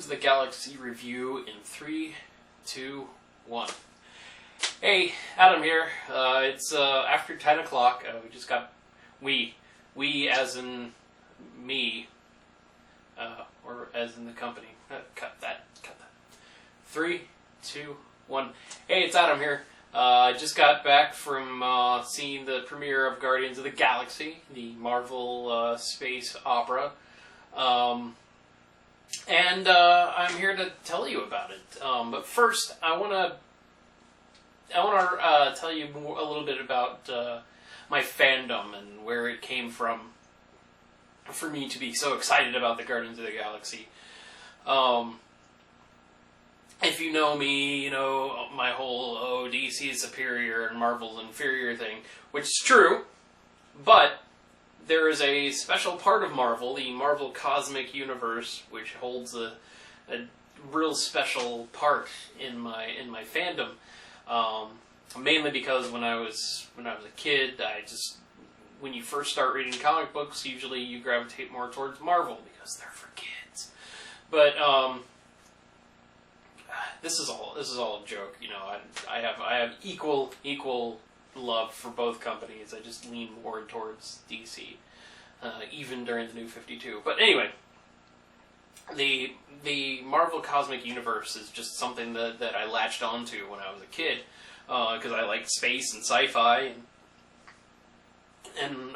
Guardians of the Galaxy review in 3, 2, 1. Hey, Adam here. It's after 10 o'clock. We just got... We as in me, or as in the company. Cut that. 3, 2, 1. Hey, it's Adam here. I just got back from seeing the premiere of Guardians of the Galaxy, the Marvel space opera. And I'm here to tell you about it. But first, I want to tell you a little bit about my fandom and where it came from for me to be so excited about the Guardians of the Galaxy. If you know me, you know my whole DC is superior and Marvel's inferior thing, which is true, but there is a special part of Marvel, the Marvel Cosmic Universe, which holds a real special part in my fandom. Mainly because when I was a kid, when you first start reading comic books, usually you gravitate more towards Marvel because they're for kids. But this is all a joke, you know. I have equal love for both companies. I just lean more towards DC, even during the New 52. But anyway, the Marvel Cosmic Universe is just something that I latched onto when I was a kid, because I liked space and sci-fi and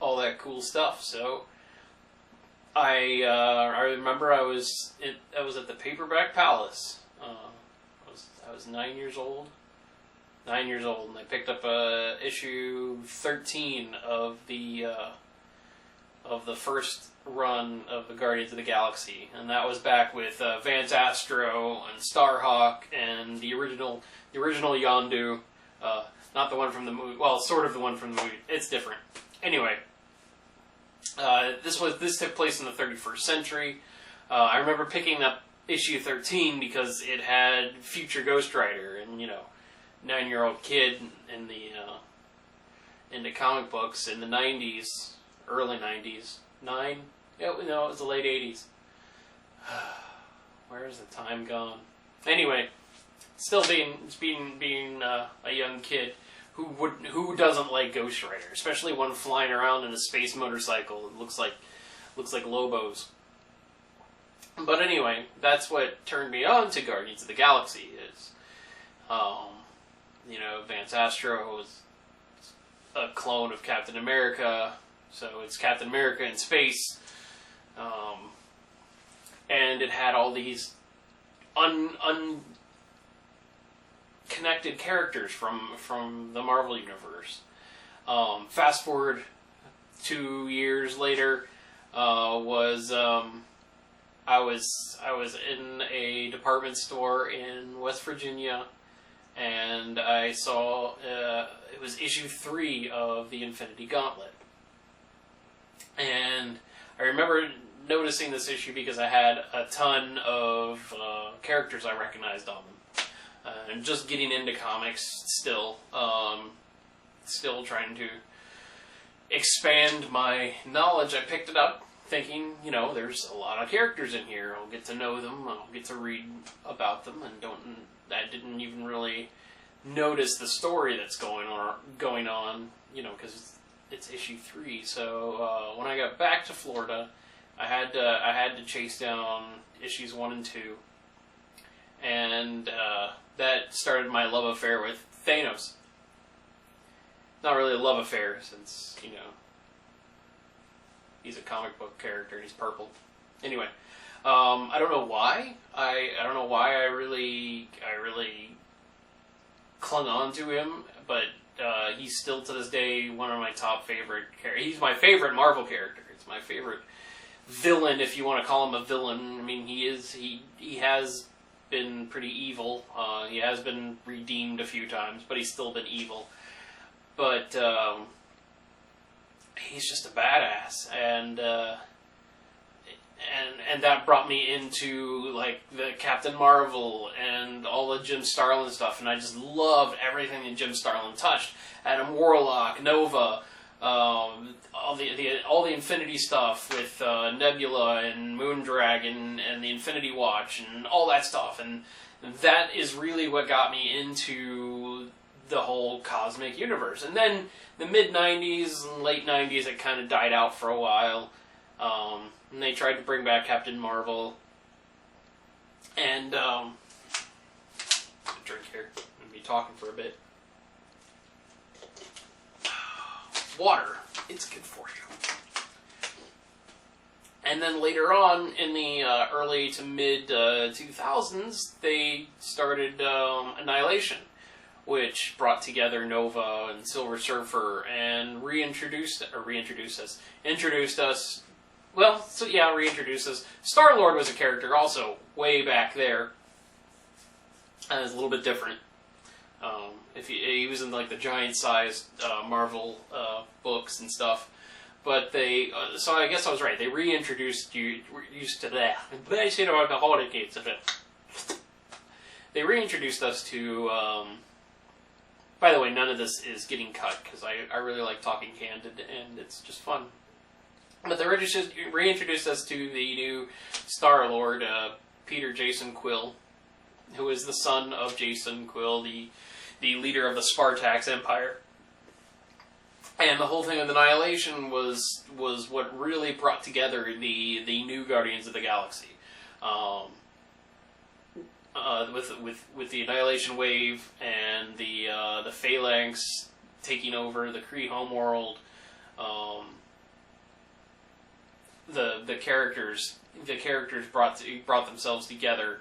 all that cool stuff. So I remember I was at the Paperback Palace. I was 9 years old. 9 years old, and I picked up issue 13 of the first run of the Guardians of the Galaxy, and that was back with Vance Astro and Starhawk and the original Yondu, not the one from the movie. Well, sort of the one from the movie. It's different. Anyway, this took place in the 31st century. I remember picking up issue 13 because it had future Ghost Rider, and you know, 9-year-old kid into comic books in the 90s, early 90s. It was the late 80s. Where's the time gone? Anyway, still being a young kid who doesn't like Ghost Rider, especially one flying around in a space motorcycle. It looks like Lobos. But anyway, that's what turned me on to Guardians of the Galaxy. Is Vance Astro was a clone of Captain America, so it's Captain America in space, and it had all these unconnected characters from the Marvel universe. Fast forward 2 years later, I was in a department store in West Virginia, and I saw it was issue 3 of the Infinity Gauntlet. And I remember noticing this issue because I had a ton of characters I recognized on them. And just getting into comics still trying to expand my knowledge. I picked it up thinking, you know, there's a lot of characters in here. I'll get to know them. I'll get to read about them, and I didn't even really notice the story that's going on, you know, because it's issue 3. So when I got back to Florida, I had to chase down issues 1 and 2, and that started my love affair with Thanos. Not really a love affair, since, you know, he's a comic book character and he's purple. Anyway, I don't know why. I don't know why I really clung on to him, but he's still to this day one of my top favorite characters. He's my favorite Marvel character. It's my favorite villain, if you want to call him a villain. I mean, he has been pretty evil. He has been redeemed a few times, but he's still been evil. But he's just a badass, and that brought me into like the Captain Marvel and all the Jim Starlin stuff, and I just loved everything that Jim Starlin touched. Adam Warlock, Nova, all the Infinity stuff with Nebula and Moondragon and the Infinity Watch and all that stuff, and that is really what got me into the whole cosmic universe. And then the mid-90s and late 90s, it kind of died out for a while. And they tried to bring back Captain Marvel. And, drink here. I'm going to be talking for a bit. Water. It's good for you. And then later on, in the early to mid 2000s, they started Annihilation, which brought together Nova and Silver Surfer and reintroduced us. Well, so yeah, reintroduced us. Star-Lord was a character also way back there. And it's a little bit different. If he was in like the giant-sized Marvel books and stuff. But they, so I guess I was right. They reintroduced you used to that. They reintroduced us to. By the way, none of this is getting cut because I really like talking candid and it's just fun. But they reintroduced us to the new Star-Lord, Peter Jason Quill, who is the son of Jason Quill, the leader of the Spartax Empire. And the whole thing with Annihilation was what really brought together the new Guardians of the Galaxy. With the Annihilation Wave and the Phalanx taking over the Kree homeworld, the characters brought themselves together.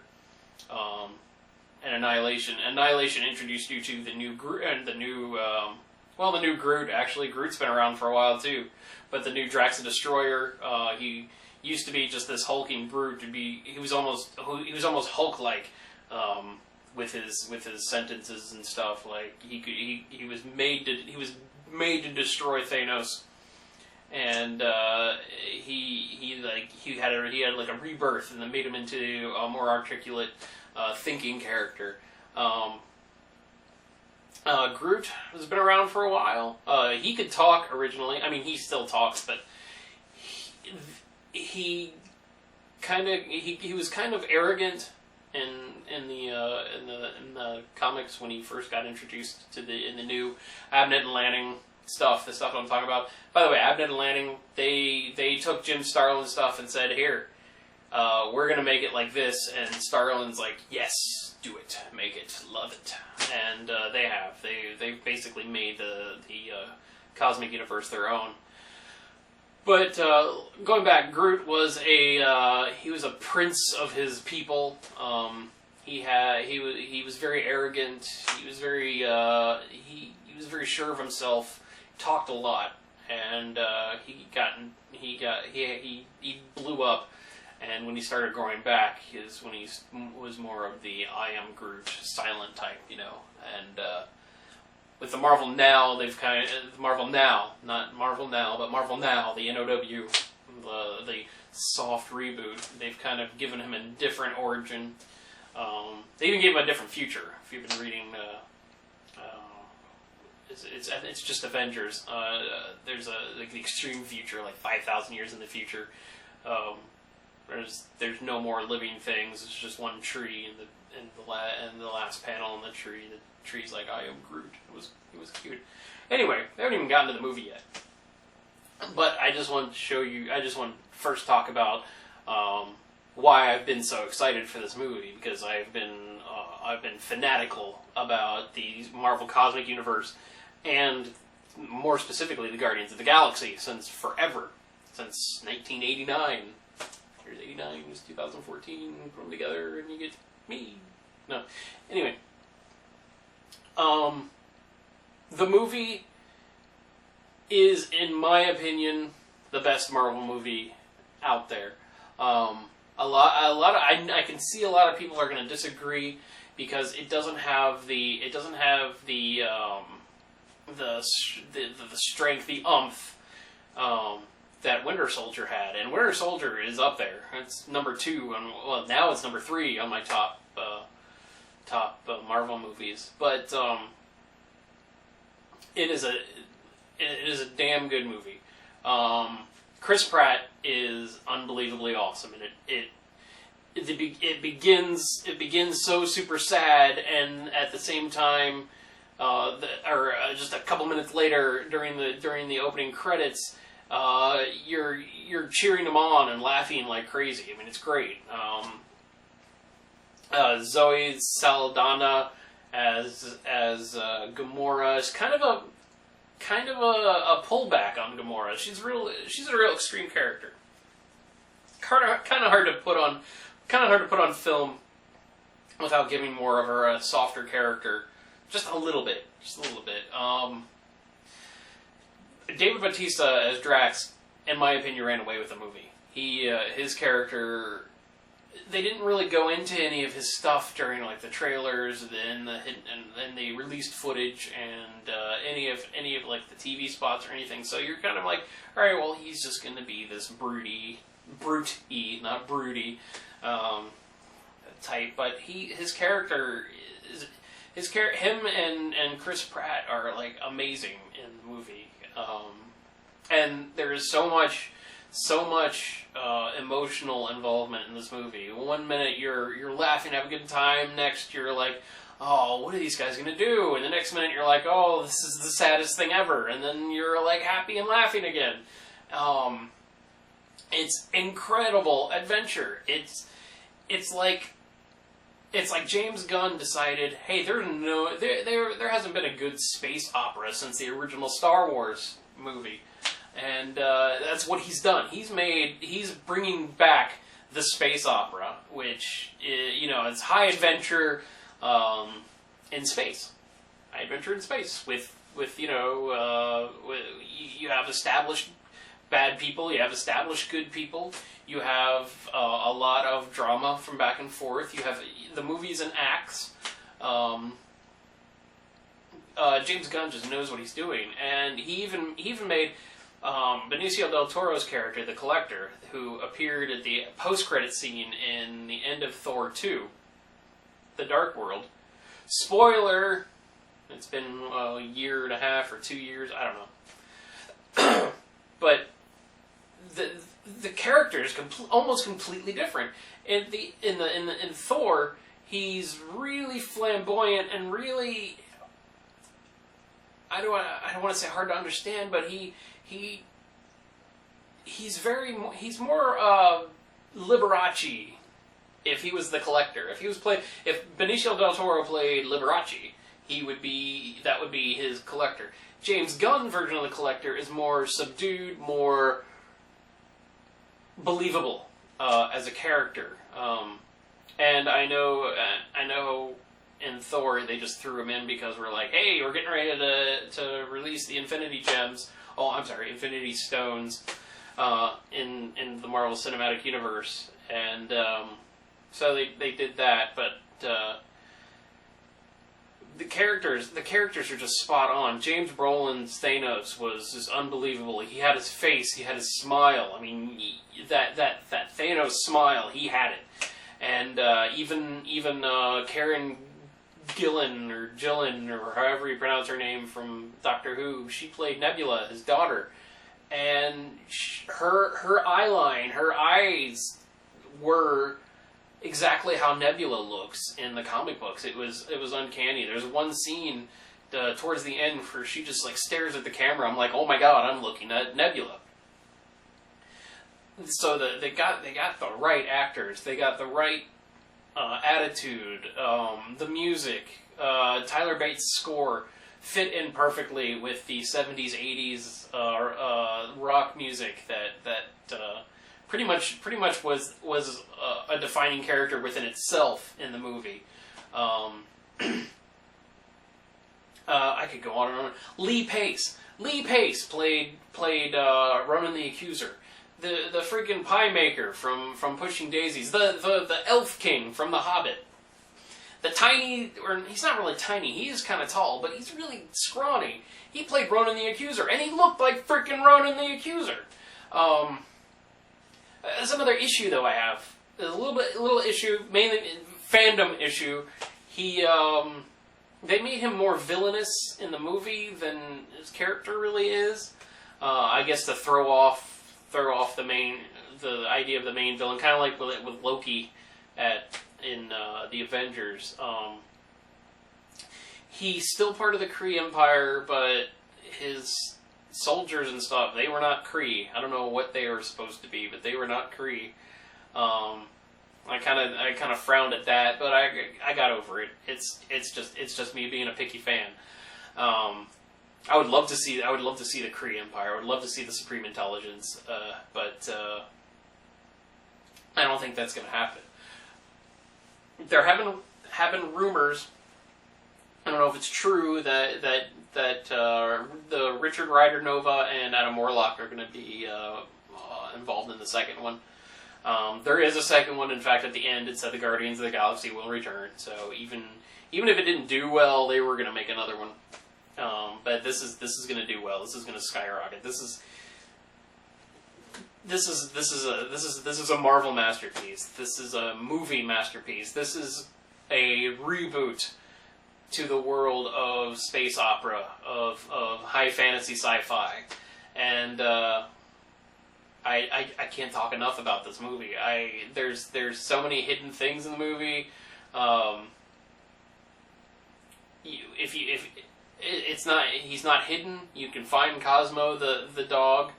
And Annihilation introduced you to the new Groot, and the new Groot. Actually, Groot's been around for a while too, but the new Drax the Destroyer. He used to be just this hulking brute. He was almost Hulk-like with his sentences and stuff. Like he was made to destroy Thanos, and he had like a rebirth, and then made him into a more articulate, thinking character. Groot has been around for a while. He could talk originally. I mean, he still talks, but he was kind of arrogant in the comics when he first got introduced in the new Abnett and Lanning stuff. The stuff I'm talking about. By the way, Abnett and Lanning, they took Jim Starlin's stuff and said, "Here, we're gonna make it like this," and Starlin's like, "Yes, do it, make it, love it," and they've basically made the cosmic universe their own. But going back, Groot was he was a prince of his people. He was very arrogant. He was very sure of himself. Talked a lot, and he blew up. And when he started growing back, is when he was more of the I am Groot silent type, you know. And with the Marvel Now, they've kind of Marvel Now, not Marvel Now, but Marvel Now, the NOW, the soft reboot. They've kind of given him a different origin. They even gave him a different future. If you've been reading, it's just Avengers. There's like the extreme future, like 5,000 years in the future. There's no more living things. It's just one tree, and the last panel on the tree, the tree's like, I am Groot. It was cute. Anyway, they haven't even gotten to the movie yet. But I just want to show you. I just want to first talk about why I've been so excited for this movie, because I've been fanatical about the Marvel Cosmic Universe, and more specifically the Guardians of the Galaxy since forever, since 1989. Here's 89, it's 2014, put them together and you get me. No. Anyway. The movie is, in my opinion, the best Marvel movie out there. I can see a lot of people are going to disagree because it doesn't have the strength, the oomph, that Winter Soldier had, and Winter Soldier is up there. It's number 2, and well, now it's number 3 on my top Marvel movies. But it is it is a damn good movie. Chris Pratt is unbelievably awesome, and it begins so super sad, and at the same time, just a couple minutes later during the opening credits, you're cheering them on and laughing like crazy. I mean, it's great. Zoe Saldana as Gamora is kind of a pullback on Gamora. She's a real extreme character. Kind of hard to put on film without giving more of her a softer character. Just a little bit. David Bautista as Drax, in my opinion, ran away with the movie. His character, they didn't really go into any of his stuff during like the trailers and the released footage and any of like the TV spots or anything. So you're kind of like, all right, well, he's just going to be this brute-y, not broody type. But his character is him and Chris Pratt are like amazing in the movie. And there is so much emotional involvement in this movie. One minute you're laughing, have a good time. Next you're like, oh, what are these guys going to do? And the next minute you're like, oh, this is the saddest thing ever. And then you're like happy and laughing again. It's incredible adventure. It's like James Gunn decided, hey, there hasn't been a good space opera since the original Star Wars movie. And that's what he's done. He's bringing back the space opera, which is high adventure in space. High adventure in space with you have established bad people, you have established good people, you have a lot of drama from back and forth. You have the movies in acts. James Gunn just knows what he's doing, and he even made Benicio del Toro's character, the Collector, who appeared at the post-credit scene in the end of Thor 2, The Dark World. Spoiler, it's been a year and a half or 2 years, I don't know. But the character is almost completely different. In Thor, he's really flamboyant and really, I don't want to say hard to understand, but he's more Liberace. If he was the Collector, if Benicio del Toro played Liberace, that would be his Collector. James Gunn version of the Collector is more subdued, more believable as a character. And I know in Thor they just threw him in because we're like, hey, we're getting ready to release the Infinity Stones in the Marvel Cinematic Universe, and so they did that, but the characters are just spot on. James Brolin's Thanos was just unbelievable. He had his face, he had his smile. I mean, that Thanos smile, he had it. And even Karen Gillan or however you pronounce her name from Doctor Who, she played Nebula, his daughter, and her eyeline, her eyes were exactly how Nebula looks in the comic books. It was uncanny. There's one scene towards the end where she just like stares at the camera. I'm like, oh my god, I'm looking at Nebula. So they got the right actors. They got the right attitude. The music, Tyler Bates' score fit in perfectly with the 70s, 80s rock music that pretty much was a defining character within itself in the movie. I could go on and on. Lee Pace played Ronan the Accuser. The freaking pie maker from Pushing Daisies. The Elf King from The Hobbit. The tiny, or he's not really tiny, he is kind of tall, but he's really scrawny. He played Ronan the Accuser, and he looked like freaking Ronan the Accuser. That's another issue, though, I have. There's a little issue, mainly fandom issue. they made him more villainous in the movie than his character really is. I guess to throw off the idea of the main villain, kind of like with Loki in the Avengers. He's still part of the Kree Empire, but his soldiers and stuff, they were not Kree. I don't know what they were supposed to be, but they were not Kree. I kind of frowned at that, but I got over it. It's just me being a picky fan. I would love to see the Kree Empire. I would love to see the Supreme Intelligence, but I don't think that's going to happen. There have been rumors. I don't know if it's true that the Richard Rider Nova and Adam Warlock are going to be involved in the second one. There is a second one. In fact, at the end, it said the Guardians of the Galaxy will return. So even if it didn't do well, they were going to make another one. But this is going to do well. This is going to skyrocket. This is a Marvel masterpiece. This is a movie masterpiece. This is a reboot to the world of space opera, of high fantasy sci-fi, and I can't talk enough about this movie. There's so many hidden things in the movie. He's not hidden. You can find Cosmo the dog.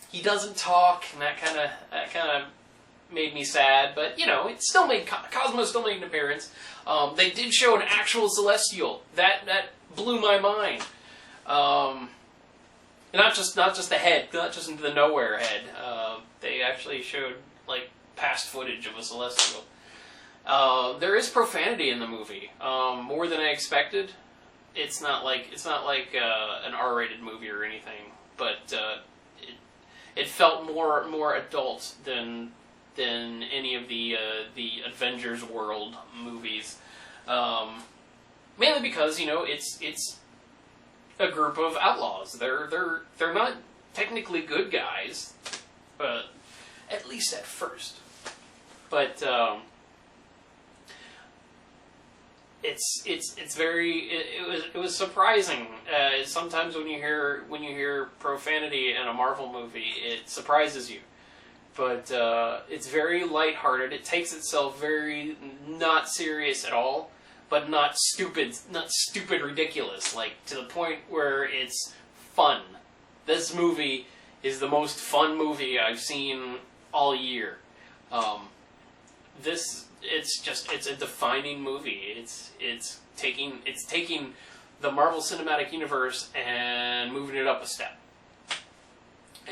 He doesn't talk, and that kind of made me sad. But it still made Cosmo still made an appearance. They did show an actual Celestial that blew my mind. Not just the head, not just into the nowhere head. They actually showed past footage of a Celestial. There is profanity in the movie, more than I expected. It's not like an R-rated movie or anything, but it felt more adult than any of the Avengers World movies. Mainly because it's a group of outlaws. They're not technically good guys, but at least at first. But it's very it was surprising. Sometimes when you hear profanity in a Marvel movie, it surprises you. But it's very lighthearted. It takes itself very not serious at all, but not stupid ridiculous, to the point where it's fun. This movie is the most fun movie I've seen all year. It's a defining movie. It's taking the Marvel Cinematic Universe and moving it up a step.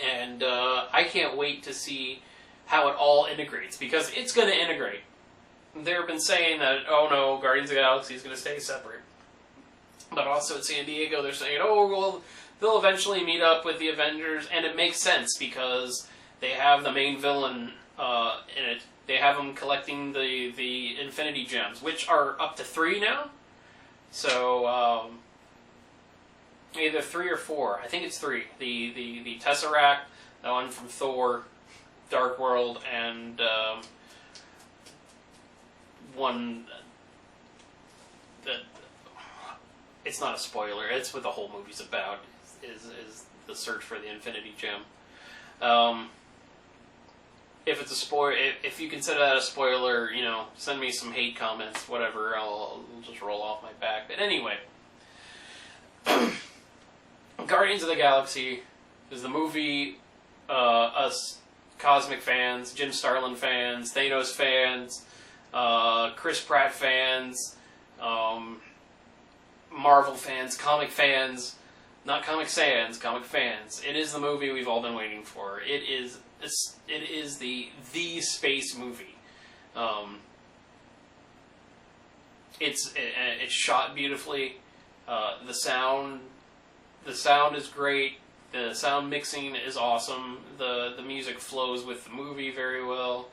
And I can't wait to see how it all integrates, because it's going to integrate. They've been saying that, oh no, Guardians of the Galaxy is going to stay separate. But also at San Diego, they're saying, oh, well, they'll eventually meet up with the Avengers, and it makes sense because they have the main villain in it. They have him collecting the Infinity Gems, which are up to 3 now. So, either 3 or 4. I think it's 3. The Tesseract, the one from Thor, Dark World, and one that it's not a spoiler. It's what the whole movie's about. Is the search for the Infinity Gem. If it's a if you consider that a spoiler, send me some hate comments, whatever. I'll just roll off my back. But anyway, Guardians of the Galaxy is the movie us cosmic fans, Jim Starlin fans, Thanos fans, Chris Pratt fans, Marvel fans, comic fans, not comic sans, comic fans. It is the movie we've all been waiting for. It is the space movie. It's shot beautifully. The sound is great. The sound mixing is awesome. The music flows with the movie very well.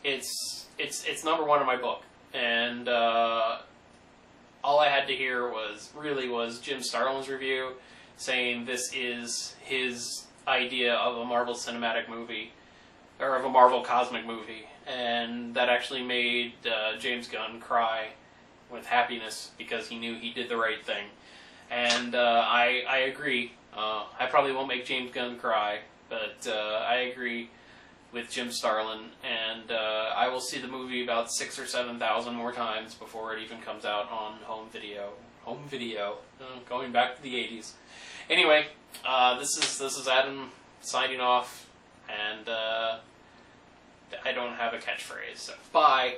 It's number 1 in my book, and all I had to hear was Jim Starlin's review saying this is his idea of a Marvel cinematic movie, or of a Marvel cosmic movie, and that actually made James Gunn cry with happiness because he knew he did the right thing. And I agree. I probably won't make James Gunn cry, but I agree with Jim Starlin, and I will see the movie about 6,000 or 7,000 more times before it even comes out on home video. Home video, going back to the 80s. Anyway, this is Adam signing off, and I don't have a catchphrase, so bye.